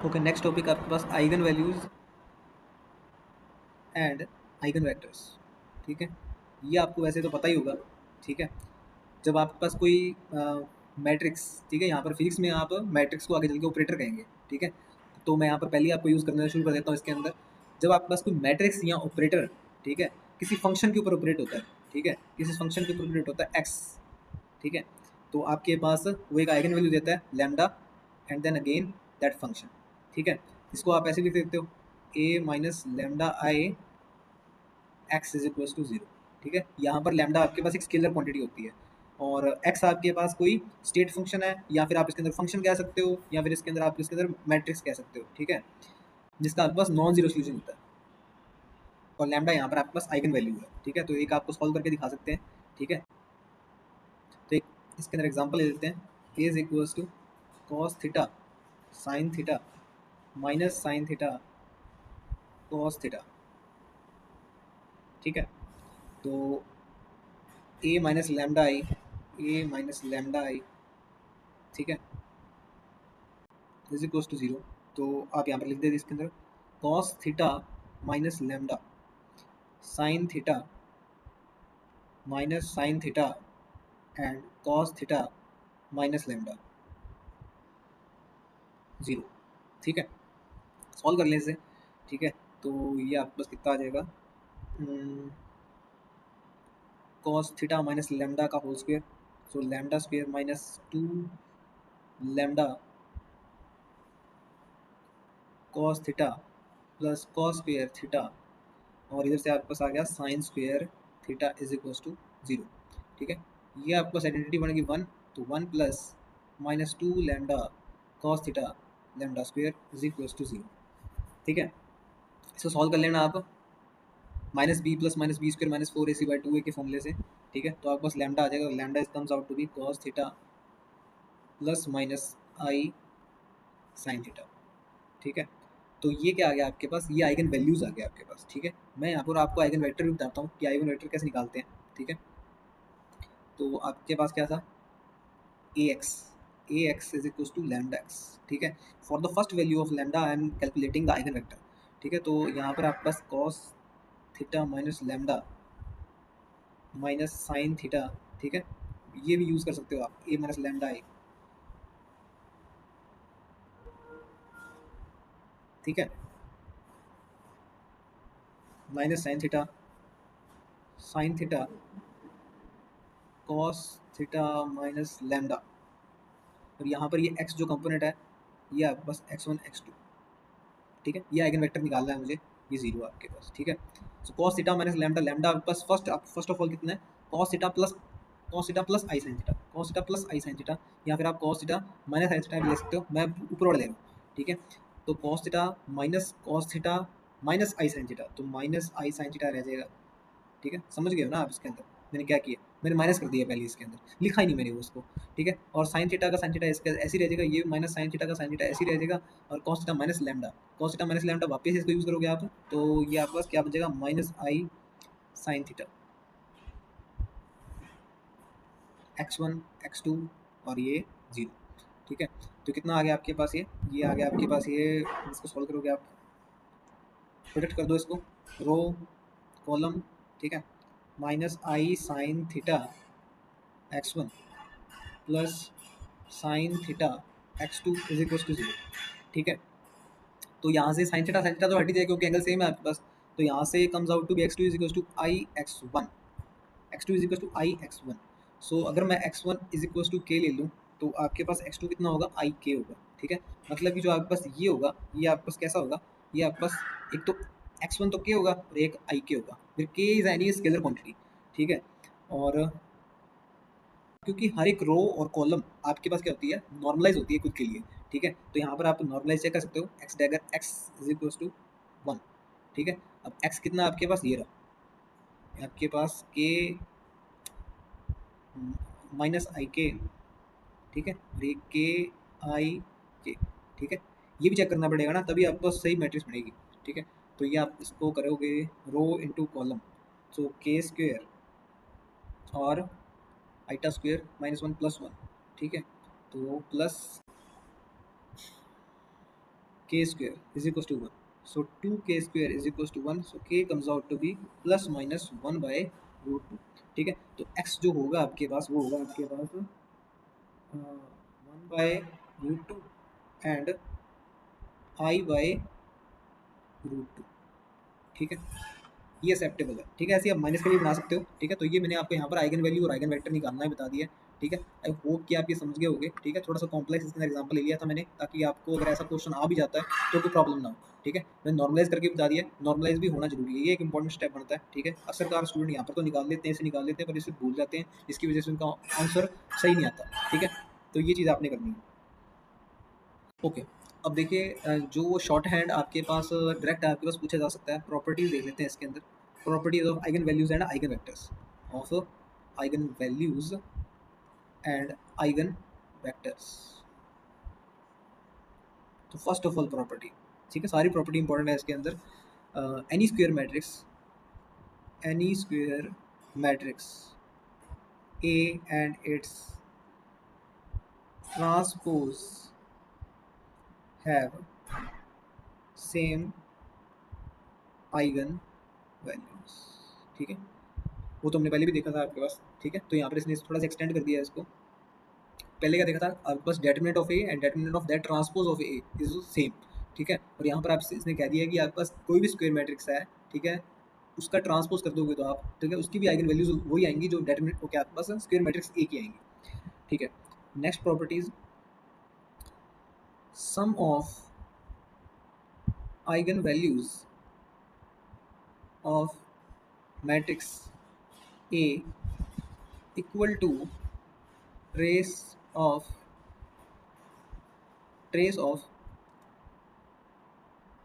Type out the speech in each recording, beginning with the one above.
Okay, next topic आपके पास eigen values and eigen vectors. ठीक है, ये आपको वैसे तो पता ही होगा। ठीक है, जब आपके पास कोई मैट्रिक्स, ठीक है, यहाँ पर फिजिक्स में आप मैट्रिक्स को आगे चल के ऑपरेटर कहेंगे। ठीक है, तो मैं यहाँ पर पहले ही आपको यूज़ करना शुरू कर देता हूँ इसके अंदर। जब आपके पास कोई मैट्रिक्स या ऑपरेटर, ठीक है, किसी फंक्शन के ऊपर ऑपरेट होता है, ठीक है, किसी फंक्शन के ऊपर ऑपरेट होता है एक्स, ठीक है, तो आपके पास वो एक आइगन वैल्यू देता है lambda and then again that function. ठीक है, इसको आप ऐसे भी लिख सकते हो A minus lambda I X is equal to zero. ठीक है, यहाँ पर लैम्डा आपके पास एक स्केलर क्वांटिटी होती है और एक्स आपके पास कोई स्टेट फंक्शन है, या फिर आप इसके अंदर फंक्शन कह सकते हो, या फिर इसके अंदर आप इसके अंदर मैट्रिक्स कह सकते हो। ठीक है, जिसका आपके पास नॉन जीरो सोल्यूशन होता है और लैम्डा यहाँ पर आपके पास आइगन वैल्यू है। ठीक है, तो एक आपको सॉल्व करके दिखा सकते हैं। ठीक है, तो एक इसके अंदर एग्जाम्पल ले लेते हैं। A is equal to cos theta sine theta minus sine theta cos theta. ठीक है, तो A minus lambda I, A minus lambda I, ठीक है, इज इक्वल टू जीरो। तो आप यहाँ पर लिख देते इसके अंदर cos theta minus lambda sign theta minus sine theta and cos theta minus lambda zero. ठीक है, सॉल्व कर लें इसे। ठीक है, तो ये आपके पास कितना आ जाएगा, कॉस थीटा माइनस लैम्डा का whole square, so lambda square minus two lambda cos theta plus cos square theta, और इधर से आपके पास आ गया sine square theta is equal to zero. ठीक है, ये आपके पास आइडेंटिटी बनेगी वन, तो one plus minus two lambda cos theta lambda square is equal to zero. ठीक है, इसको सॉल्व कर लेना आप minus B plus minus B square minus four A C by two A के फॉर्मूले से। ठीक है, तो आपके पास लैम्डा आ जाएगा, lambda is comes out to be cos theta plus minus I sine theta. ठीक है, तो ये क्या आ गया आपके पास, ये आइगन वैल्यूज आ गया आपके पास। ठीक है, मैं यहाँ पर आपको आइगन वेक्टर भी बताता हूँ कि आइगन वेक्टर कैसे निकालते हैं। ठीक है, तो आपके पास क्या था, A X is equal to lambda X. ठीक है, for the first value of lambda I am calculating the eigen vector. ठीक है, तो यहाँ पर आपके पास cos theta minus lambda minus sine theta, ठीक है, ये भी यूज़ कर सकते हो आप, ए माइनस लैम्डा ए। ठीक है, minus sine theta cos theta minus lambda, और यहाँ पर ये x जो कंपोनेंट है ये आपके पास x1 x2। ठीक है, ये आइगन वेक्टर निकालना है मुझे, ये जीरो आपके पास। ठीक है, so cos theta minus lambda, lambda आपके पास फर्स्ट ऑफ ऑल कितना है, cos theta plus I sine theta, cos theta plus I sine theta, या फिर आप cos theta minus I theta भी ले सकते हो, मैं ऊपर वाला ले रहा हूँ। ठीक है, तो cos theta minus cos theta minus आई साइन थीटा, तो माइनस आई साइन थीटा रह जाएगा। ठीक है, समझ गए हो ना आप इसके अंदर मैंने क्या किया, मैंने माइनस कर दिया पहले, इसके अंदर लिखा ही नहीं मैंने उसको। ठीक है, और साइन थीटा का साइन थीटा इसका ऐसे ही रह जाएगा, ये माइनस साइन थीटा का साइन थीटा ऐसे ही रह जाएगा, और cos theta minus lambda, cos theta minus lambda वापस इसको यूज़ करोगे आप, तो ये आपके पास क्या बन जाएगा, माइनस आई साइन थीटा x1 x2 और ये जीरो। ठीक है, तो कितना आ गया आपके पास, ये आ गया आपके पास, ये इसको सॉल्व करोगे आप, प्रोटेक्ट कर दो इसको, रो कॉलम। ठीक है, minus I sine theta x1 plus sine theta x2 is equal to zero. ठीक है, तो यहाँ से साइन थीटा तो हट ही जाएगा क्योंकि एंगल सेम है आपके पास, तो यहाँ से comes out to be x2 is equal to i x1, x2 is equal to i x1। So अगर मैं x1 इज इक्वल टू के ले लूँ तो आपके पास x2 कितना होगा, आई के होगा। ठीक है, मतलब कि जो आपके पास ये होगा, ये आपके पास कैसा होगा, ये आपके पास एक तो x1 तो के होगा और एक आई के होगा, फिर के इज एनी स्केलर क्वांटिटी। ठीक है, और क्योंकि हर एक रो और कॉलम आपके पास क्या होती है, नॉर्मलाइज होती है खुद के लिए। ठीक है, तो यहाँ पर आप नॉर्मलाइज चेक कर सकते हो, x dagger x is equal to one. ठीक है, अब एक्स कितना आपके पास, ये रहा आपके पास के माइनस आई के। ठीक है, और ये के आई के। ठीक है, ये भी चेक करना पड़ेगा ना, तभी आपको सही मैट्रिक्स बनेगी। ठीक है, तो ये आप इसको करोगे रो इंटू कॉलम, सो के स्क्वेयर और eta square minus one plus one. ठीक है, तो plus k square is equals to 1. So 2k square is equals to 1. So k comes out to be plus minus 1 by root 2. ठीक है, तो x जो होगा आपके पास वो होगा आपके पास 1 by root 2 and i by root 2. ठीक है, ये एक्सेप्टेबल है. ठीक है, ऐसे आप माइनस का भी बना सकते हो. ठीक है, तो ये मैंने आपको यहाँ पर आइगन वैल्यू और आइगन वेक्टर निकालना है बता दिया. ठीक है, आई होप कि आप ये समझ गए होंगे. ठीक है, थोड़ा सा कॉम्प्लेक्स इसका एग्जांपल ले लिया था मैंने, ताकि आपको अगर ऐसा क्वेश्चन आ भी जाता है तो कोई प्रॉब्लम ना हो. ठीक है, मैंने नॉर्मलाइज करके बता दिया. नॉर्मलाइज भी होना जरूरी है, ये एक इंपॉर्टेंट स्टेप बनता है. ठीक है, अक्सर कार स्टूडेंट यहाँ पर तो निकाल लेते हैं, इसे निकाल लेते हैं, पर इसे भूल जाते हैं, इसकी वजह से उनका आंसर सही नहीं आता. ठीक है, तो ये चीज़ आपने करनी है. ओके, अब देखिए जो शॉर्ट हैंड आपके पास डायरेक्ट आपके पास पूछा जा सकता है. प्रॉपर्टीज देख लेते हैं इसके अंदर. Properties of eigen values and eigen vectors, of eigen values and eigen vectors. तो फर्स्ट ऑफ ऑल प्रॉपर्टी. ठीक है, सारी प्रॉपर्टी इंपॉर्टेंट है इसके अंदर. N E square matrix, N E square matrix A and it's transpose have same eigen values. ठीक है, वो तो हमने पहले भी देखा था आपके पास. ठीक है, तो यहाँ पर इसने थोड़ा सा एक्सटेंड कर दिया है इसको. पहले क्या देखा था आपके पास, determinant of A and determinant of that transpose of A is same. ठीक है, और यहाँ पर आप इसने कह दिया कि आपके पास कोई भी स्क्वायर मैट्रिक्स है, ठीक है, उसका ट्रांसपोज कर दोगे तो आप, ठीक है, उसकी भी आइगन वैल्यूज वही आएंगी जो डेटर्मिनेंट होकर आपके पास स्क्वायर मैट्रिक्स ए की आएंगी. ठीक है, next properties, sum of eigen values of matrix A equal to trace of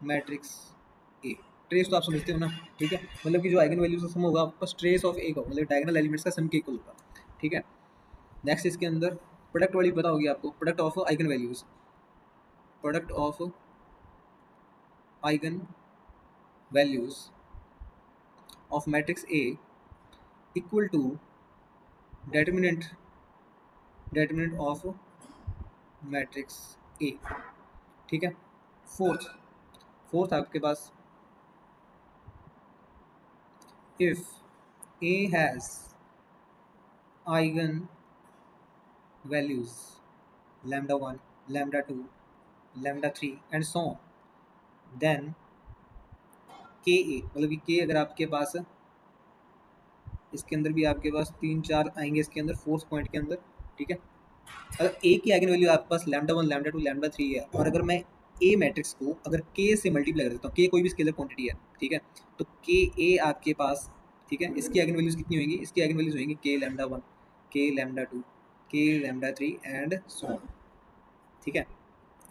matrix A. Trace तो आप समझते हो ना. ठीक है, मतलब कि जो आइगन वैल्यूज का सम होगा आपके पास ट्रेस ऑफ ए का, मतलब डायगोनल एलिमेंट्स का सम के इक्वल होगा. ठीक है, नेक्स्ट इसके अंदर प्रोडक्ट वाली पता होगी आपको. Product of eigen values, product of eigen values of matrix A equal to determinant of matrix A. ठीक है, फोर्थ आपके पास, if A has eigen values lambda 1, lambda 2, lambda 3 and so on, then Ka, मतलब कि K अगर आपके पास इसके अंदर भी आपके पास 3-4 आएंगे इसके अंदर फोर्थ पॉइंट के अंदर. ठीक है, अगर A की आइगन वैल्यू आपके पास लैम्डा 1, लैम्डा 2, लैम्डा 3 है, और अगर मैं A मैट्रिक्स को अगर K से मल्टीप्लाई कर देता हूँ, K कोई भी स्केलर क्वांटिटी है, ठीक है, तो Ka आपके पास, ठीक है, इसकी आइगन वैल्यूज कितनी होंगी, इसकी आइगन वैल्यूज होंगी K lambda 1, K lambda 2, K lambda 3 and so on. ठीक है,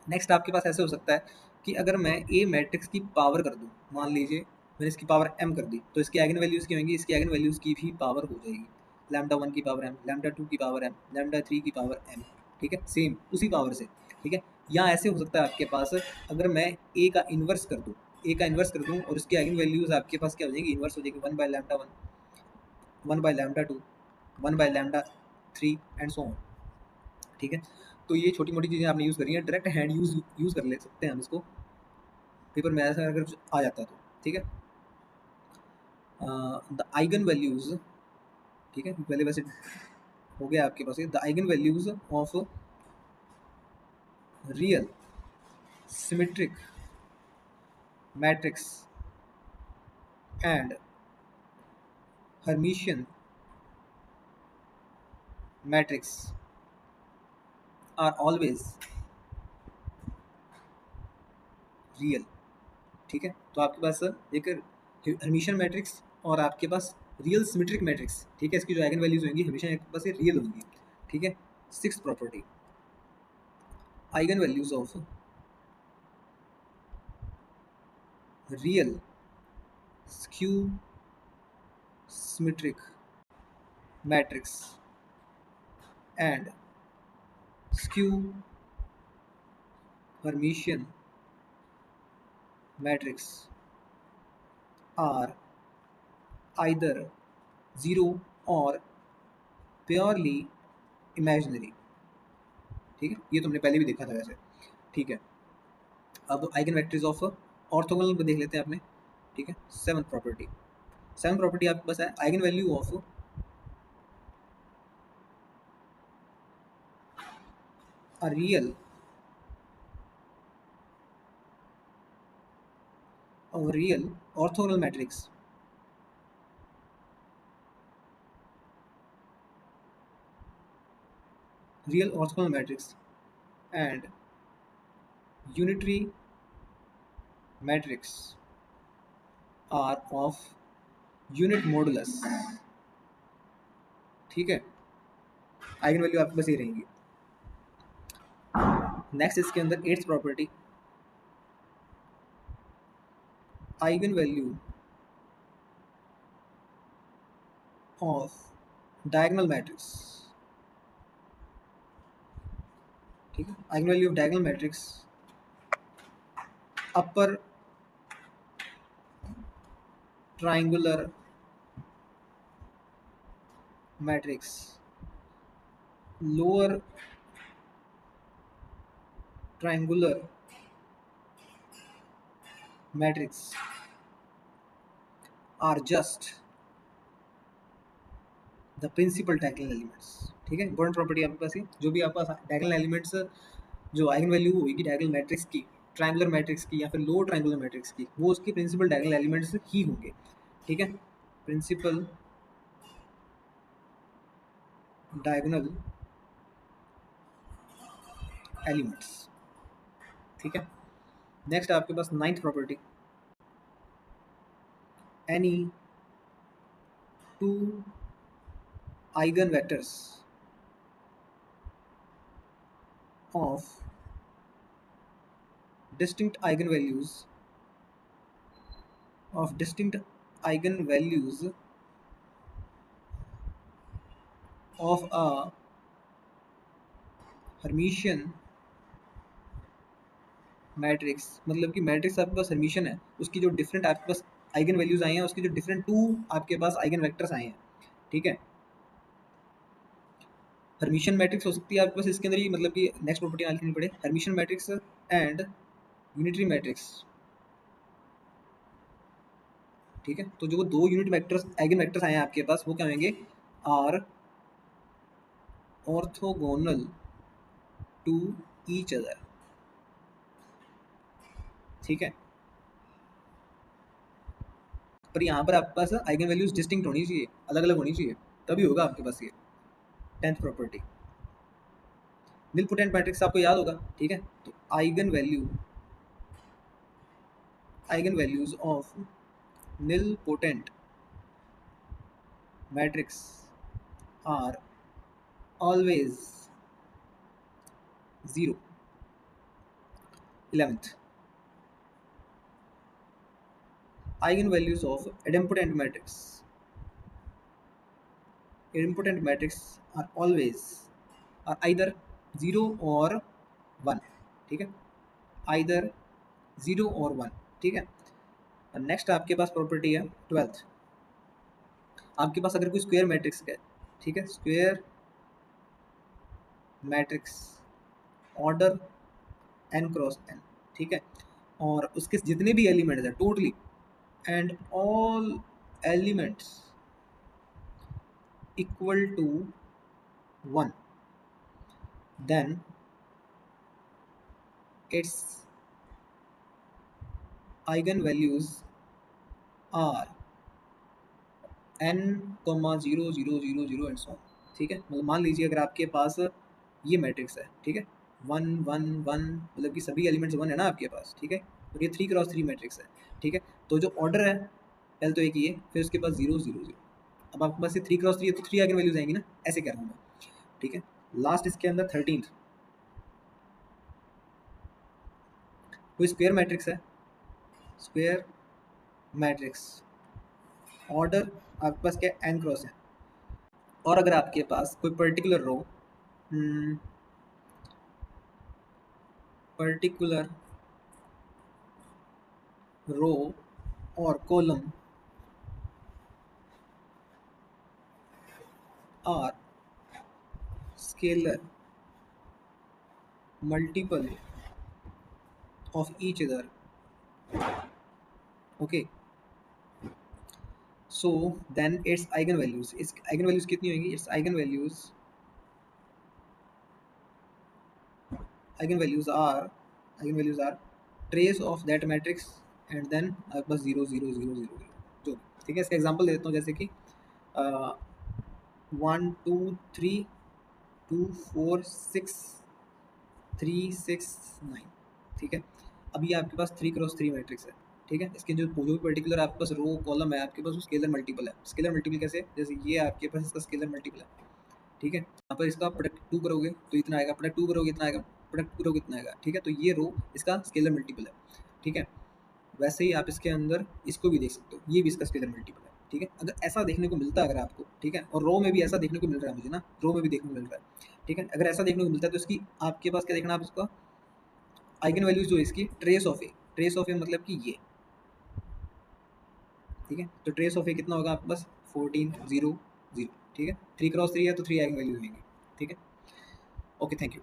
नेक्स्ट आपके पास ऐसे हो सकता है कि अगर मैं A मैट्रिक्स की पावर कर दूँ, मान लीजिए मैंने इसकी पावर m कर दी, तो इसकी आइगन वैल्यूज़ की होंगी, इसकी आइगन वैल्यूज़ की भी पावर हो जाएगी. लैम्डा 1 की पावर m, लैम्डा 2 की पावर m, लैम्डा 3 की पावर m. ठीक है, सेम उसी पावर से. ठीक है, या ऐसे हो सकता है आपके पास अगर मैं A का इन्वर्स कर दूँ, A का इन्वर्स कर दूँ और उसकी आइगन वैल्यूज़ आपके पास क्या हो जाएगी, इन्वर्स हो जाएगी 1 by lambda 1, 1 by lambda 2, 1 by lambda 3 and so on. ठीक है, तो ये छोटी मोटी चीज़ें आपने यूज़ करी हैं. डायरेक्ट हैंड यूज़ कर ले सकते हैं हम इसको, पेपर में ऐसा अगर कुछ आ जाता है तो. ठीक है, द आइगन वैल्यूज़, ठीक है, पहले वैसे हो गया आपके पास the eigen values of real symmetric matrix and Hermitian matrix are always real. ठीक है, तो आपके पास एक हर्मिशियन मैट्रिक्स और आपके पास रियल सिमेट्रिक मैट्रिक्स. ठीक है, इसकी जो आइगन वैल्यूज होंगी हमेशा आपके पास ये रियल होंगी. ठीक है, sixth property, eigen values of real skew symmetric matrix and skew Hermitian matrix are either zero or purely imaginary. ठीक है, ये तुमने पहले भी देखा था वैसे. ठीक है, अब आइगन वेक्टर्स ऑफ ऑर्थोगोनल को देख लेते हैं आपने, ठीक है। सेवन प्रॉपर्टी आपके पास है eigen value of a real orthogonal matrix, real orthogonal matrix and unitary matrix are of unit modulus, ठीक है। आइगन वैल्यू आपके पास ये रहेंगी। नेक्स्ट इसके अंदर eighth property, eigen value of diagonal matrix, ठीक है। Eigen value of diagonal matrix upper triangular matrix lower triangular matrix are just the principal diagonal elements, ठीक है। इंपॉर्टेंट प्रॉपर्टी आपके पास ये, जो भी आपके पास डायगोनल एलिमेंट्स जो आइगन वैल्यू होगी डायगोनल मैट्रिक्स की, ट्रायंगुलर मैट्रिक्स की या फिर लोअर ट्रायंगुलर मैट्रिक्स की, वो उसकी प्रिंसिपल डायगोनल एलिमेंट्स ही होंगे, ठीक है। प्रिंसिपल डायगोनल एलिमेंट्स, ठीक है। नेक्स्ट आपके पास ninth property, any two eigen vectors of distinct eigenvalues of a Hermitian matrix, मतलब कि मैट्रिक्स आपके पास हर्मिशियन है, उसकी जो डिफरेंट आपके पास आइगन वैल्यूज आए हैं, उसकी जो डिफरेंट टू आपके पास आइगन वेक्टर्स आए हैं, ठीक है। हर्मिशियन मैट्रिक्स हो सकती है आपके पास इसके अंदर ही, मतलब कि नेक्स्ट प्रॉपर्टी आनी नहीं पड़े, Hermitian matrix and unitary matrix, ठीक है। तो जो वो दो यूनिट वेक्टर्स आइगन वेक्टर्स आए हैं आपके पास, वो क्या होंगे, are orthogonal to each other, ठीक है। पर यहाँ पर आपके पास आइगन वैल्यूज डिस्टिंक्ट होनी चाहिए, अलग अलग होनी चाहिए, तभी होगा आपके पास ये। टेंथ प्रॉपर्टी, निलपोटेंट मैट्रिक्स आपको याद होगा, ठीक है। तो eigen values of nilpotent matrix are always 0। 11th, eigen values of idempotent matrix are always are either 0 और 1, ठीक है, either 0 और 1, ठीक है। नेक्स्ट आपके पास प्रॉपर्टी है 12th, आपके पास अगर कोई स्क्वायर मैट्रिक्स है, ठीक है, square matrix order n cross n, ठीक है, और उसके जितने भी एलिमेंट्स हैं totally and all elements equal to 1, then its eigenvalues are n, 0 0 0 0 and so on, ठीक है। मतलब मान लीजिए अगर आपके पास ये मैट्रिक्स है, ठीक है, 1 1 1, मतलब कि सभी एलिमेंट्स 1 है ना आपके पास, ठीक है, और ये 3 क्रॉस 3 मैट्रिक्स है, ठीक है। तो जो ऑर्डर है पहले तो एक ये, फिर उसके पास 0 0 0, अब आपके पास ये 3 क्रॉस 3 है तो 3 आइगन वैल्यूज आएंगी ना, ऐसे कह रहा हूँ मैं, ठीक है। लास्ट इसके अंदर 13th, कोई स्क्वायर मैट्रिक्स है, स्क्वायर मैट्रिक्स ऑर्डर आपके पास क्या एन क्रॉस है, और अगर आपके पास कोई पर्टिकुलर रो और column are scalar multiple of each other. Okay, so then its eigenvalues, its eigenvalues कितनी होंगी? its eigenvalues are trace of that matrix and then आपके पास 0 0 0 0 0 जो भी, ठीक है। इसका एग्जांपल देता हूँ, जैसे कि 1 2 3 2 4 6 3 6 9, ठीक है। अभी आपके पास 3 क्रॉस 3 मैट्रिक्स है, ठीक है। इसके जो भी पर्टिकुलर आपके पास रो कॉलम है, आपके पास वो स्केलर मल्टीपल है। स्केलर मल्टीपल कैसे? जैसे ये आपके पास इसका स्केलर मल्टीपल है, ठीक है। यहाँ पर इसका प्रोडक्ट 2 करोगे तो इतना आएगा, प्रोडक्ट 2 करोगे इतना आएगा, प्रोडक्ट 2 करोगे इतना आएगा, ठीक है। तो ये रो इसका स्केलर मल्टीपल है, ठीक है। वैसे ही आप इसके अंदर इसको भी देख सकते हो, ये भी इसका स्केलर मल्टीपल है, ठीक है। अगर ऐसा देखने को मिलता है अगर आपको, ठीक है, और रो में भी ऐसा देखने को मिल रहा है मुझे ना, रो में भी देखने को मिल रहा है, ठीक है। अगर ऐसा देखने को मिलता है तो इसकी आपके पास क्या देखना, आप इसका आइगन वैल्यूज जो है इसकी ट्रेस ऑफ ए मतलब कि ये, ठीक है। तो ट्रेस ऑफ ए कितना होगा आपके पास? 14 0 0, ठीक है। 3 क्रॉस 3 है तो 3 आइगन वैल्यूज होंगी, ठीक है। Okay, thank you.